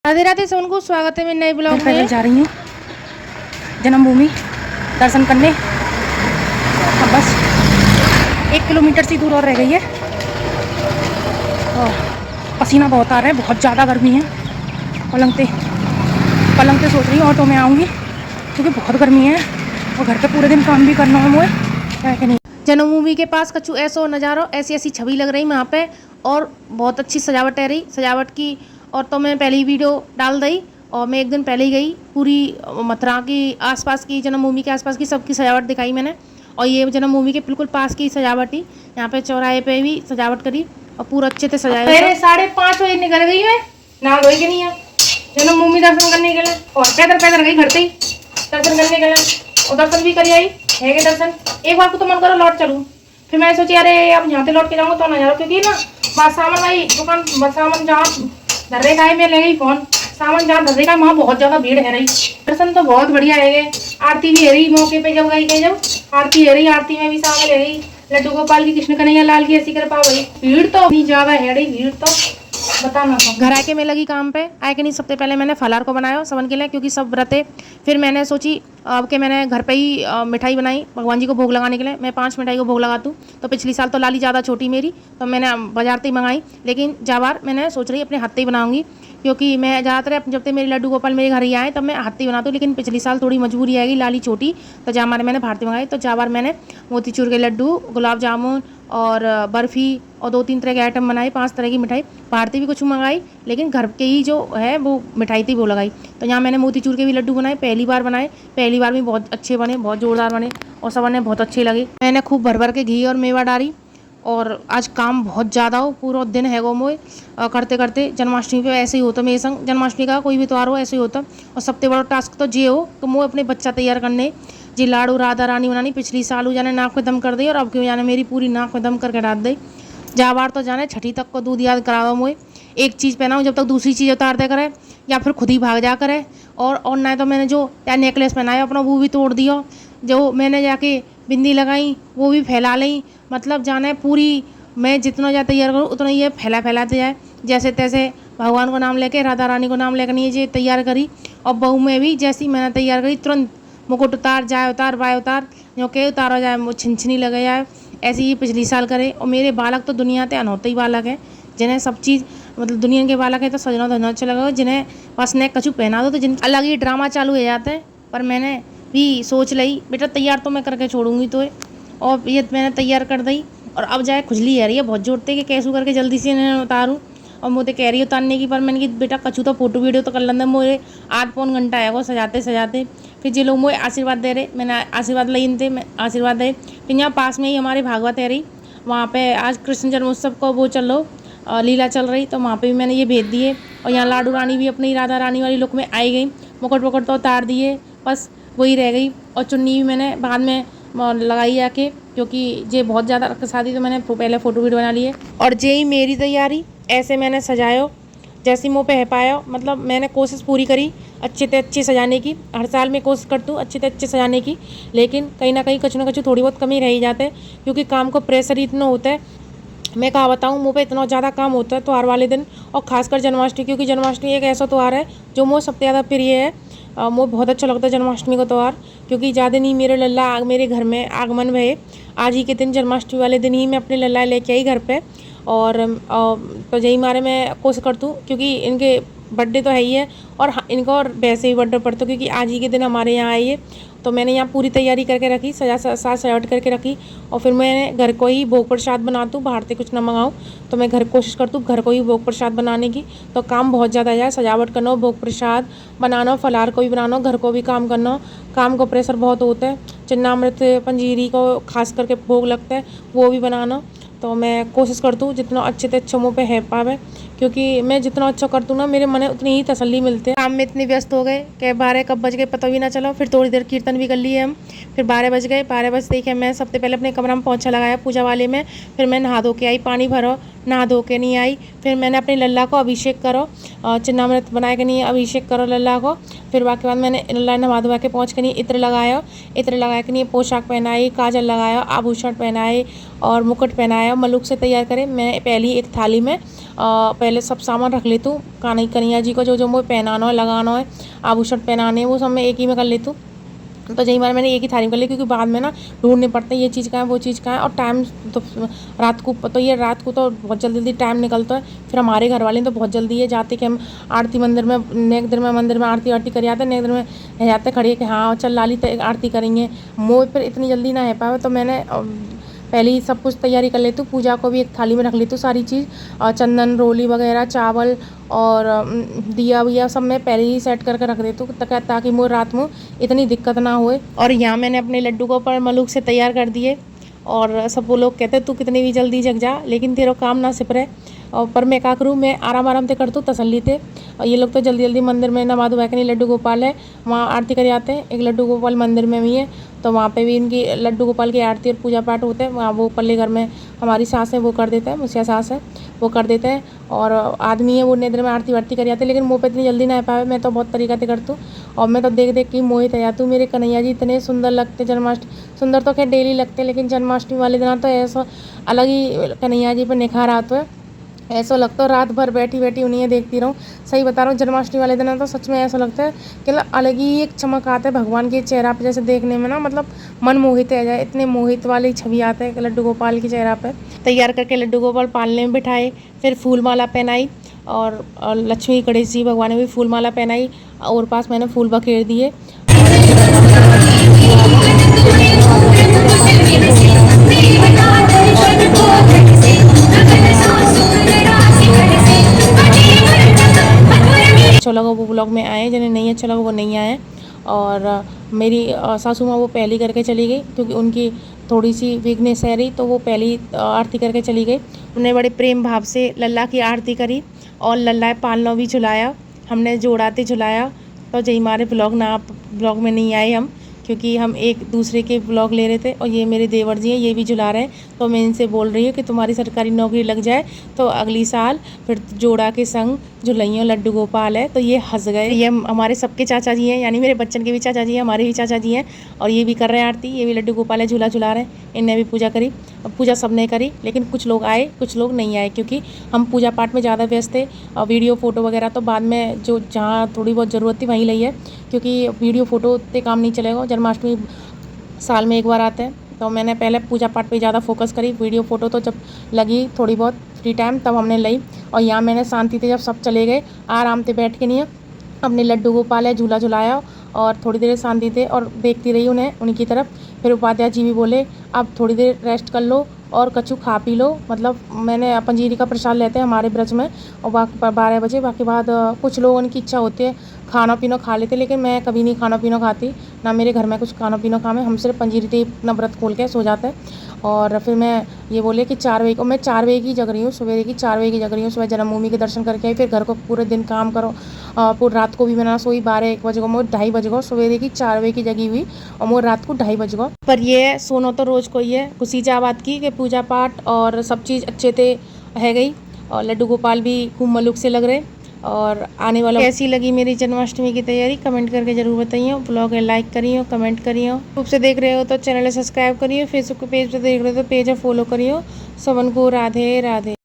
राधे राधे सबको स्वागत है मेरे नए ब्लॉग में। जा रही हूँ जन्मभूमि दर्शन करने। अब बस 1 किलोमीटर से दूर और रह गई है और पसीना बहुत आ रहा है, बहुत ज़्यादा गर्मी है। पलंग पे सोच रही हूँ ऑटो में आऊँगी क्योंकि बहुत गर्मी है और घर पे पूरे दिन काम भी करना है मुझे, क्या कि नहीं। जन्मभूमि के पास कछु ऐसा नज़ारा, ऐसी ऐसी छवि लग रही वहाँ पे और बहुत अच्छी सजावट है रही सजावट की। और तो मैं पहली वीडियो डाल दी और मैं एक दिन पहले ही गई, पूरी मथुरा की आसपास की, जन्मभूमि के आसपास की सबकी सजावट दिखाई मैंने। और ये जन्मभूमि के बिल्कुल पास की सजावट ही, यहाँ पे चौराहे पे भी सजावट करी और पूरा अच्छे से सजाया। 5:30 बजे निकल गई मैं, ना धोई के नहीं है जन्मभूमि दर्शन करने के लिए और पैदल गई घर से ही दर्शन करने के लिए और दर्शन भी करी आई है के दर्शन। एक बार को तो मन करो लौट चलूँ, फिर मैं सोची अरे अब यहाँ से लौट के जाऊँगा तो ना जाऊँ, क्योंकि ना बस सामान भाई दुकान बस सामान जहाँ धर्रे का है मैं ले गई फोन, सामान जहाँ धर्रे का वहाँ बहुत ज़्यादा भीड़ है रही। दर्शन तो बहुत बढ़िया है, आरती भी है रही मौके पे जब गई जब आरती है रही, आरती में भी सामने ले गई लड्डू गोपाल की, कृष्ण कन्हैया लाल की ऐसी कृपा भाई। भीड़ तो इतनी ज़्यादा है रही, भीड़ तो बताना। घर आके मैं लगी काम पे, आए के नहीं सबसे पहले मैंने फलार को बनाया सबन के लिए क्योंकि सब व्रत है। फिर मैंने सोची अब के मैंने घर पे ही मिठाई बनाई भगवान जी को भोग लगाने के लिए। मैं 5 मिठाई को भोग लगाती हूँ, तो पिछली साल तो लाली ज़्यादा छोटी मेरी, तो मैंने बाजार से ही मंगाई, लेकिन जाबार मैंने सोच रही अपने हाथ से ही बनाऊँगी क्योंकि मैं ज़्यादातर जब तक मेरे लड्डू गोपाल मेरे घर ही आए तब मैं हाथ से ही बनाती हूँ। लेकिन पिछली साल थोड़ी मजबूरी आएगी, लाली छोटी, तो जाबार मैंने भारती मंगाई। तो जाबार मैंने मोतीचूर के लड्डू, गुलाब जामुन और बर्फ़ी और 2-3 तरह के आइटम बनाए, 5 तरह की मिठाई। भारती भी कुछ मंगाई लेकिन घर के ही जो है वो मिठाई थी वो लगाई। तो यहाँ मैंने मोतीचूर के भी लड्डू बनाए, पहली बार बनाए, पहली बार भी बहुत अच्छे बने, बहुत ज़ोरदार बने और सब ने बहुत अच्छे लगे। मैंने खूब भर भर के घी और मेवा डाली और आज काम बहुत ज़्यादा हो, पूरा दिन है गो मोए करते करते। जन्माष्टमी पे ऐसे ही होता मेरे संग, जन्माष्टमी का कोई भी त्यौहार हो ऐसे ही होता। और सबसे बड़ा टास्क तो ये हो कि मोए अपने बच्चा तैयार करने जी, लाड़ू राधा रानी बनानी। पिछली साल हो जाने नाक में दम कर दी और अब क्यों जाने मेरी पूरी नाक में दम करके डाल दी। जा बार तो जाने छठी तक को दूध याद करा दो मोए, एक चीज़ पहनाऊँ जब तक दूसरी चीज़ उतार दे करे या फिर खुद ही भाग जा करे। और ना तो मैंने जो नेकलेस पहनाया अपना वो भी तोड़ दिया, जो मैंने जाके बिंदी लगाई वो भी फैला ली। मतलब जाने पूरी मैं जितना ज़्यादा तैयार करूँ उतना ये फैलाते जाए, जैसे तैसे भगवान को नाम लेके राधा रानी को नाम लेकर नहीं ये तैयार करी। और बहू में भी जैसी मैंने तैयार करी तुरंत मुकुट उतार, जाए उतार, बाय उतार, जो के उतारा जाए वो छिनछनी लगे जाए, ऐसे ही पिछली साल करे। और मेरे बालक तो दुनिया के अनौते ही बालक है, जिन्हें सब चीज़ मतलब दुनिया के बालक है तो सजना धजना अच्छा लगा, जिन्हें बस ने कछु पहना दो तो जिन अलग ही ड्रामा चालू हो जाते हैं। पर मैंने भी सोच ली बेटा तैयार तो मैं करके छोड़ूंगी तो, और ये मैंने तैयार कर दी। और अब जाए खुजली है रही है बहुत जोड़ते कि कैसे करके जल्दी से इन्हें उतारूँ, और मुझे कह रही है उतारने की, पर मैंने कि बेटा कछु तो फोटो वीडियो तो कर लेंगे। मुझे 8-पौन घंटा है वो सजाते सजाते। फिर जे लोग मुझे आशीर्वाद दे रहे, मैंने आशीर्वाद ले थे, मैं आशीर्वाद दे। फिर यहाँ पास में ही हमारे भागवत है रही, वहाँ पे आज कृष्ण जन्मोत्सव को वो चल लो लीला चल रही, तो वहाँ पे भी मैंने ये भेज दिए। और यहाँ लाडू रानी भी अपनी राधा रानी वाली लुक में आई गई, मुकुट वुकुट तो उतार दिए, बस वही रह गई। और चुन्नी भी मैंने बाद में लगाई आके, क्योंकि ये बहुत ज़्यादा शादी तो मैंने पहले फ़ोटो वीडियो बना ली है। और यही मेरी तैयारी ऐसे मैंने सजायो जैसी मुँह पे है पाया, मतलब मैंने कोशिश पूरी करी अच्छे से अच्छे सजाने की। हर साल मैं कोशिश करती हूँ अच्छे से अच्छे सजाने की, लेकिन कहीं ना कहीं कुछ ना कुछ थोड़ी बहुत कमी रह ही जाते हैं क्योंकि काम को प्रेशर इतना होता है। मैं कहा बताऊँ मुँह पे इतना ज़्यादा काम होता है त्यौहार वाले दिन, और खासकर जन्माष्टमी, क्योंकि जन्माष्टमी एक ऐसा त्यौहार है जो मुझे सबसे ज़्यादा प्रिय है। मुझे बहुत अच्छा लगता है जन्माष्टमी का त्यौहार, क्योंकि ज़्यादा नहीं मेरे लल्ला मेरे घर में आगमन भये आज ही के दिन, जन्माष्टमी वाले दिन ही मैं अपने लल्ला लेके आई घर पे। और तो यही मारे मैं कोशिश करती हूँ क्योंकि इनके बर्थडे तो है ही है और इनका और वैसे ही बर्थडे पड़ता क्योंकि आज ही के दिन हमारे यहाँ आई है। तो मैंने यहाँ पूरी तैयारी करके रखी, सजावट करके रखी। और फिर मैंने घर को ही भोग प्रसाद बनाती हूँ, बाहर से कुछ ना मंगाऊँ, तो मैं घर कोशिश करती हूँ घर को ही भोग प्रसाद बनाने की। तो काम बहुत ज़्यादा है, सजावट करना, भोग प्रसाद बनाना, फलार को भी बनाना, घर को भी काम करना, काम को प्रेशर बहुत होता है। चिन्नामृत पंजीरी को खास करके भोग लगता है वो भी बनाना। तो मैं कोशिश करती हूँ जितना अच्छे से अच्छा मुँह पे है पावे, क्योंकि मैं जितना अच्छा करती हूँ ना मेरे मन उतनी ही तसल्ली मिलती है। काम में इतने व्यस्त हो गए कि 12 कब बज गए पता भी ना चला। फिर थोड़ी देर कीर्तन भी कर लिए हम, फिर 12 बज गए। 12 बजे देखे मैं सबसे पहले अपने कमरा में पोंछा लगाया पूजा वाले में, फिर मैं नहा धो के आई, पानी भरो, नहा धो के नहीं आई। फिर मैंने अपने लल्ला को अभिषेक करो, चिन्नामृत बनाए के नहीं अभिषेक करो लल्ला को। फिर बाकी बाद मैंने लल्ला नहा धोवा के पहुँच के नहीं इत्र लगाया, इत्र लगा के नहीं पोशाक पहनाई, काजल लगाया, आभूषण पहनाए और मुकुट पहनाया, मलुक से तैयार करे। मैं पहली एक थाली में पहले सब सामान रख लेती हूँ। कन्हैया जी को जो जो मुझे पहनाना है, लगाना है, आभूषण पहनाने हैं, वो सब मैं एक ही में कर लेती हूँ। तो यही बार मैंने एक ही थाली में कर ली, क्योंकि बाद में ना ढूंढने पड़ते हैं ये चीज़ कहाँ है, वो चीज़ कहाँ है। और टाइम तो रात को तो ये रात को तो बहुत जल्दी टाइम निकलता है। फिर हमारे घर वाले तो बहुत जल्दी है जाते कि हम आरती मंदिर में, नेक दिन में मंदिर में आरती वारती कर आते हैं, नेक दिन में रह जाते खड़े कि हाँ चल लाली आरती करेंगे। मोह पर इतनी जल्दी ना है पाए, तो मैंने पहले ही सब कुछ तैयारी कर लेती हूँ। पूजा को भी एक थाली में रख लेती हूँ सारी चीज़, और चंदन, रोली वगैरह, चावल और दिया विया सब मैं पहले ही सेट करके रख देती हूँ, ताकि मुझे रात में इतनी दिक्कत ना होए। और यहाँ मैंने अपने लड्डू को पर मलूक से तैयार कर दिए। और सब वो लोग कहते तू कितनी भी जल्दी जग जा, लेकिन तेरा काम ना सिपरे। और पर मैं क्या करूँ, मैं आराम आराम से करती हूँ, तसल्ली थे। और ये लोग तो जल्दी जल्दी मंदिर में नवा धुआ के नहीं, लड्डू गोपाल है वहाँ आरती कर आते हैं। एक लड्डू गोपाल मंदिर में भी है, तो वहाँ पे भी इनकी लड्डू गोपाल की आरती और पूजा पाठ होते हैं। वहाँ वो पल्ले घर में हमारी सास है वो कर देते हैं, मुझसे सास है वो कर देते हैं। और आदमी है वो नेत्र में आरती वारती कर जाते हैं, लेकिन मुँह पे इतनी जल्दी ना आ पाए। मैं तो बहुत तरीका से करती हूँ, और मैं तो देख देख के मोहित हो जाती हूँ। मेरे कन्हैया जी इतने सुंदर लगते, जन्माष्टमी सुंदर तो खैर डेली लगते, लेकिन जन्माष्टमी वाले दिन तो ऐसा अलग ही कन्हैया जी पर निखार आता है। ऐसा लगता है रात भर बैठी बैठी उन्हें देखती रहूँ। सही बता रहा हूँ, जन्माष्टमी वाले दिन तो सच में ऐसा लगता है कि अलग ही एक चमक आता है भगवान के चेहरा पे, जैसे देखने में ना मतलब मन मोहित रह जाए, इतने मोहित वाली छवि आता है कि लड्डू गोपाल के चेहरा पे। तैयार करके लड्डू गोपाल पालने में बिठाए, फिर फूल माला पहनाई, और लक्ष्मी गणेश जी भगवान ने भी फूल माला पहनाई, और पास मैंने फूल बखेर दिए। अच्छा लगा वो ब्लॉग में आए, जिन्हें नहीं अच्छा लगा वो नहीं आए। और मेरी सासू माँ वो पहली करके चली गई, क्योंकि उनकी थोड़ी सी वीकनेस है रही, तो वो पहली आरती करके चली गई। उन्हें बड़े प्रेम भाव से लल्ला की आरती करी, और लल्ला पालना भी झुलाया, हमने जोड़ाते झुलाया। तो जय हमारे ब्लॉग में नहीं आए हम, क्योंकि हम एक दूसरे के ब्लॉग ले रहे थे। और ये मेरे देवर जी हैं, ये भी झुला रहे हैं। तो मैं इनसे बोल रही हूँ कि तुम्हारी सरकारी नौकरी लग जाए तो अगली साल फिर जोड़ा के संग झुलैया लड्डू गोपाल है। तो ये हंस गए। ये हमारे सबके चाचा जी हैं, यानी मेरे बच्चन के भी चाचा जी हैं, हमारे भी चाचा जी हैं, और ये भी कर रहे हैं आरती। ये भी लड्डू गोपाल है, झूला झुला रहे हैं। इनने भी पूजा करी, पूजा सबने करी, लेकिन कुछ लोग आए कुछ लोग नहीं आए, क्योंकि हम पूजा पाठ में ज़्यादा व्यस्त थे। और वीडियो फ़ोटो वगैरह तो बाद में जो जहाँ थोड़ी बहुत ज़रूरत थी वहीं ली है, क्योंकि वीडियो फ़ोटो उतने काम नहीं चलेगा। जन्माष्टमी साल में एक बार आते हैं, तो मैंने पहले पूजा पाठ पे ज़्यादा फोकस करी। वीडियो फ़ोटो तो जब लगी थोड़ी बहुत फ्री टाइम तब हमने ली। और यहाँ मैंने शांति से जब सब चले गए आराम से बैठ के नहीं अपने लड्डू गोपाल है झूला झुलाया, और थोड़ी देर शांति थे और देखती रही उन्हीं की तरफ। फिर उपाध्याय जी भी बोले अब थोड़ी देर रेस्ट कर लो और कछु खा पी लो। मतलब मैंने पंजीरी का प्रसाद लेते हैं हमारे ब्रज में, और 12 बजे बाकी बाद कुछ लोगों की इच्छा होती है खाना पीना खा लेते, लेकिन मैं कभी नहीं खाना पीना खाती, ना मेरे घर में कुछ खाना पीना खाए। हम सिर्फ पंजीरी से अपना व्रत खोल के सो जाते हैं। और फिर मैं ये बोले कि 4 बजे को, मैं 4 बजे की जग रही हूँ, सवेरे की 4 बजे की जग रही हूँ। सुबह जन्मभूमि के दर्शन करके आई, फिर घर को पूरे दिन काम करो, पूरी रात को भी मैं ना सोई। 12-1 बजे को, मैं 2:30 बजे को, सवेरे की 4 बजे की जगी हुई, और मैं रात को 2:30 बजे को। पर ये सोना तो रोज़ को ही है। खुशी जा बात की कि पूजा पाठ और सब चीज़ अच्छे से है गई, और लड्डू गोपाल भी खूब मलुक से लग रहे। और आने वाला कैसी लगी मेरी जन्माष्टमी की तैयारी कमेंट करके ज़रूर बताइए। ब्लॉग है लाइक करिए, कमेंट करिए। यूट्यूब से देख रहे हो तो चैनल सब्सक्राइब करिए, फेसबुक पेज पे देख रहे हो तो पेज फॉलो करिए। सबन को राधे राधे।